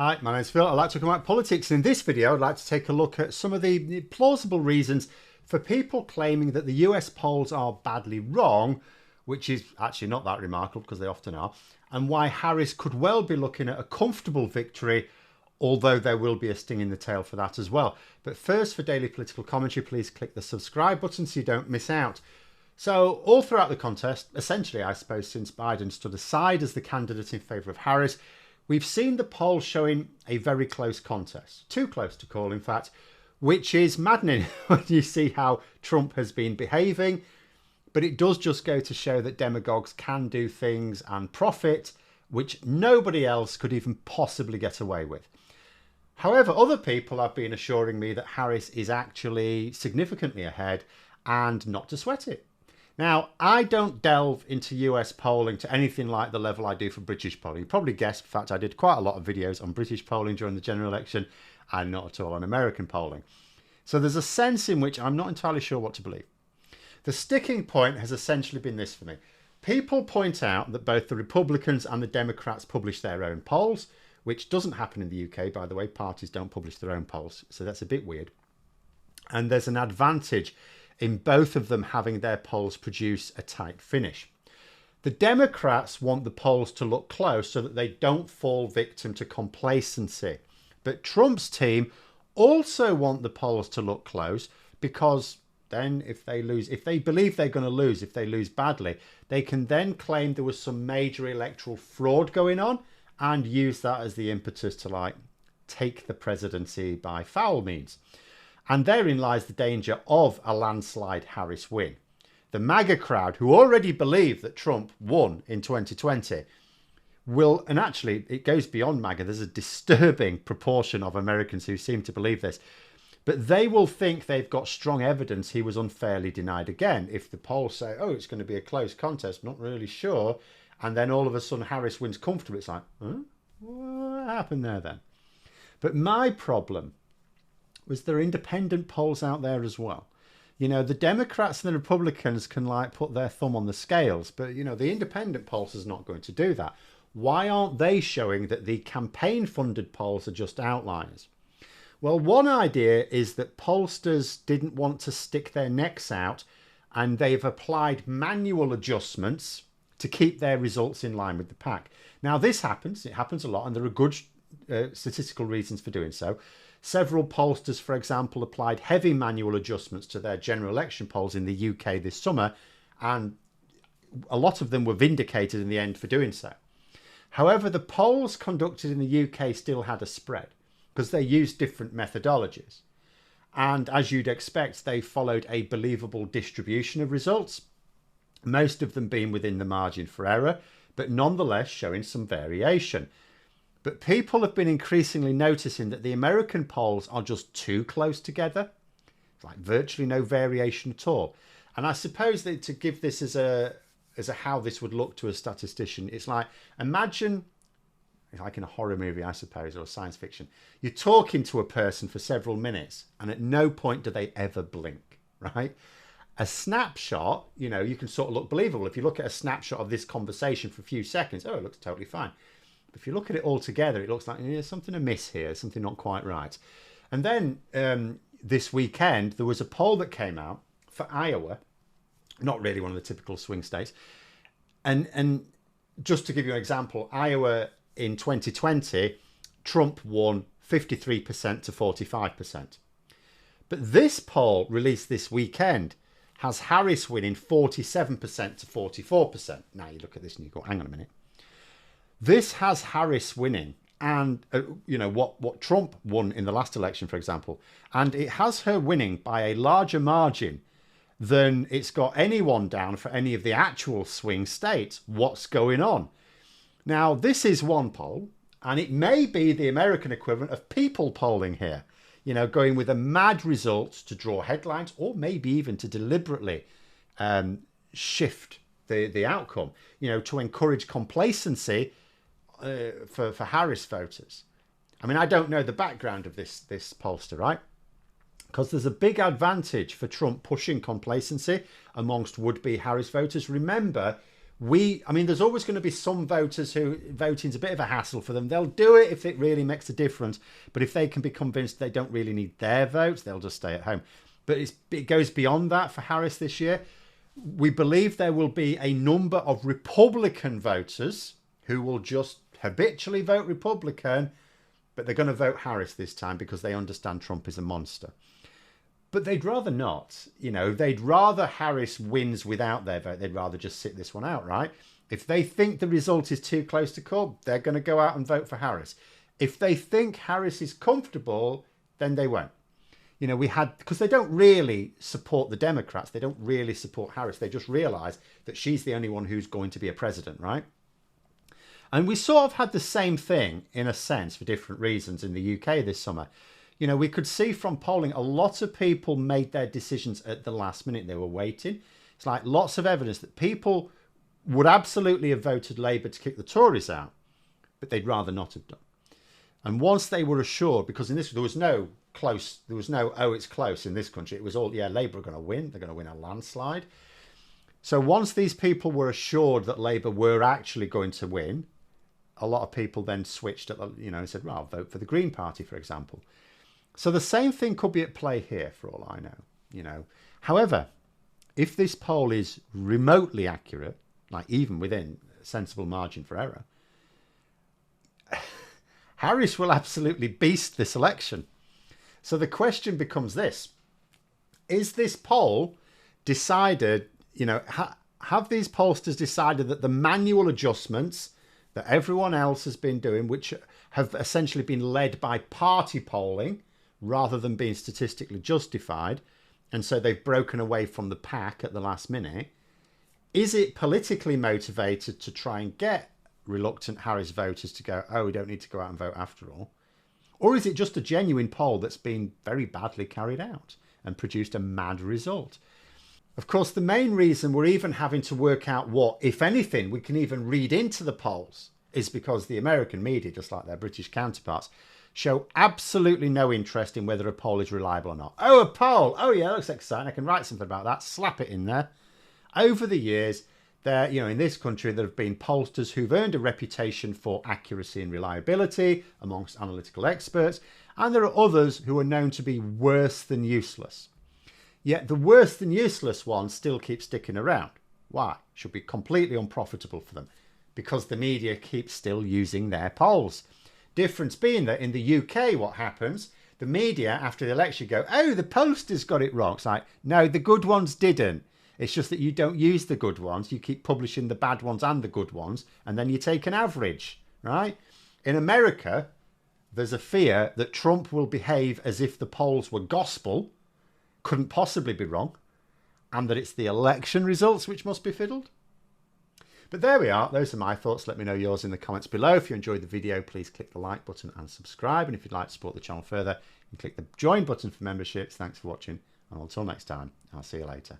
Hi, my name's Phil. I'd like to talk about politics. In this video, I'd like to take a look at some of the plausible reasons for people claiming that the US polls are badly wrong, which is actually not that remarkable because they often are, and why Harris could well be looking at a comfortable victory, although there will be a sting in the tail for that as well. But first, for daily political commentary, please click the subscribe button so you don't miss out. So all throughout the contest, essentially, I suppose, since Biden stood aside as the candidate in favour of Harris, we've seen the polls showing a very close contest, too close to call, in fact, which is maddening when you see how Trump has been behaving. But it does just go to show that demagogues can do things and profit, which nobody else could even possibly get away with. However, other people have been assuring me that Harris is actually significantly ahead and not to sweat it. Now, I don't delve into US polling to anything like the level I do for British polling. You probably guessed, in fact, I did quite a lot of videos on British polling during the general election and not at all on American polling. So there's a sense in which I'm not entirely sure what to believe. The sticking point has essentially been this for me. People point out that both the Republicans and the Democrats publish their own polls, which doesn't happen in the UK, by the way. Parties don't publish their own polls, so that's a bit weird. And there's an advantage in both of them having their polls produce a tight finish. The Democrats want the polls to look close so that they don't fall victim to complacency. But Trump's team also want the polls to look close because then if they believe they're going to lose, if they lose badly, they can then claim there was some major electoral fraud going on and use that as the impetus to take the presidency by foul means. And therein lies the danger of a landslide Harris win. The MAGA crowd, who already believe that Trump won in 2020, will, and actually it goes beyond MAGA, there's a disturbing proportion of Americans who seem to believe this, but they will think they've got strong evidence he was unfairly denied again. If the polls say, oh, it's going to be a close contest, not really sure, and then all of a sudden Harris wins comfortably, it's like, huh? What happened there then? But my problem was there are independent polls out there as well. You know, the Democrats and the Republicans can put their thumb on the scales, but the independent polls is not going to do that. Why aren't they showing that the campaign funded polls are just outliers? Well, one idea is that pollsters didn't want to stick their necks out and they've applied manual adjustments to keep their results in line with the pack. Now, this happens. It happens a lot, and there are good statistical reasons for doing so. Several pollsters, for example, applied heavy manual adjustments to their general election polls in the UK this summer, and a lot of them were vindicated in the end for doing so. However, the polls conducted in the UK still had a spread because they used different methodologies. And as you'd expect, they followed a believable distribution of results, most of them being within the margin for error, but nonetheless showing some variation. But people have been increasingly noticing that the American polls are just too close together. It's virtually no variation at all. And I suppose that to give this as a how this would look to a statistician, it's imagine, like in a horror movie, I suppose, or science fiction, you're talking to a person for several minutes and at no point do they ever blink, right? A snapshot, you can sort of look believable. If you look at a snapshot of this conversation for a few seconds, oh, it looks totally fine. If you look at it all together, it looks like there's something amiss here, something not quite right. And then this weekend, there was a poll that came out for Iowa, not really one of the typical swing states. And just to give you an example, Iowa in 2020, Trump won 53% to 45%. But this poll released this weekend has Harris winning 47% to 44%. Now you look at this and you go, hang on a minute. This has Harris winning and, what Trump won in the last election, for example, and it has her winning by a larger margin than it's got anyone down for any of the actual swing states. What's going on? Now, this is one poll, and it may be the American equivalent of people polling here, going with a mad result to draw headlines or maybe even to deliberately shift the outcome, to encourage complacency for Harris voters. I mean, I don't know the background of this pollster, right? Because there's a big advantage for Trump pushing complacency amongst would-be Harris voters. Remember, I mean, there's always going to be some voters who voting's a bit of a hassle for them. They'll do it if it really makes a difference. But if they can be convinced they don't really need their votes, they'll just stay at home. But it goes beyond that for Harris this year. We believe there will be a number of Republican voters who will just habitually vote Republican, but they're going to vote Harris this time because they understand Trump is a monster. But they'd rather not, you know, they'd rather Harris wins without their vote. They'd rather just sit this one out, right? If they think the result is too close to call, they're going to go out and vote for Harris. If they think Harris is comfortable, then they won't. You know, because they don't really support the Democrats. They don't really support Harris. They just realise that she's the only one who's going to be a president, right? And we sort of had the same thing, in a sense, for different reasons in the UK this summer. You know, we could see from polling, a lot of people made their decisions at the last minute. They were waiting. It's like lots of evidence that people would absolutely have voted Labour to kick the Tories out, but they'd rather not have done. And once they were assured, because in this, there was no, oh, it's close in this country. It was all, yeah, Labour are going to win. They're going to win a landslide. So once these people were assured that Labour were actually going to win, a lot of people then switched, and said, well, I'll vote for the Green Party, for example. So the same thing could be at play here, for all I know, However, if this poll is remotely accurate, like even within a sensible margin for error, Harris will absolutely beast this election. So the question becomes this: is this poll decided? Have these pollsters decided that the manual adjustments that everyone else has been doing, which have essentially been led by party polling, rather than being statistically justified, and so they've broken away from the pack at the last minute? Is it politically motivated to try and get reluctant Harris voters to go, oh, we don't need to go out and vote after all? Or is it just a genuine poll that's been very badly carried out and produced a mad result? Of course, the main reason we're even having to work out what, if anything, we can even read into the polls is because the American media, just like their British counterparts, show absolutely no interest in whether a poll is reliable or not. Oh, a poll. Oh, yeah, that looks exciting. I can write something about that. Slap it in there. Over the years, in this country, there have been pollsters who've earned a reputation for accuracy and reliability amongst analytical experts, and there are others who are known to be worse than useless. Yet the worse than useless ones still keep sticking around. Why? Should be completely unprofitable for them, because the media keeps still using their polls. Difference being that in the UK, what happens, the media after the election go, oh, the pollsters got it wrong. It's like, no, the good ones didn't. It's just that you don't use the good ones. You keep publishing the bad ones and the good ones, and then you take an average, right? In America, there's a fear that Trump will behave as if the polls were gospel, couldn't possibly be wrong, and that it's the election results which must be fiddled. But there we are. Those are my thoughts. Let me know yours in the comments below. If you enjoyed the video, please click the like button and subscribe. And if you'd like to support the channel further, you can click the join button for memberships. Thanks for watching. And until next time, I'll see you later.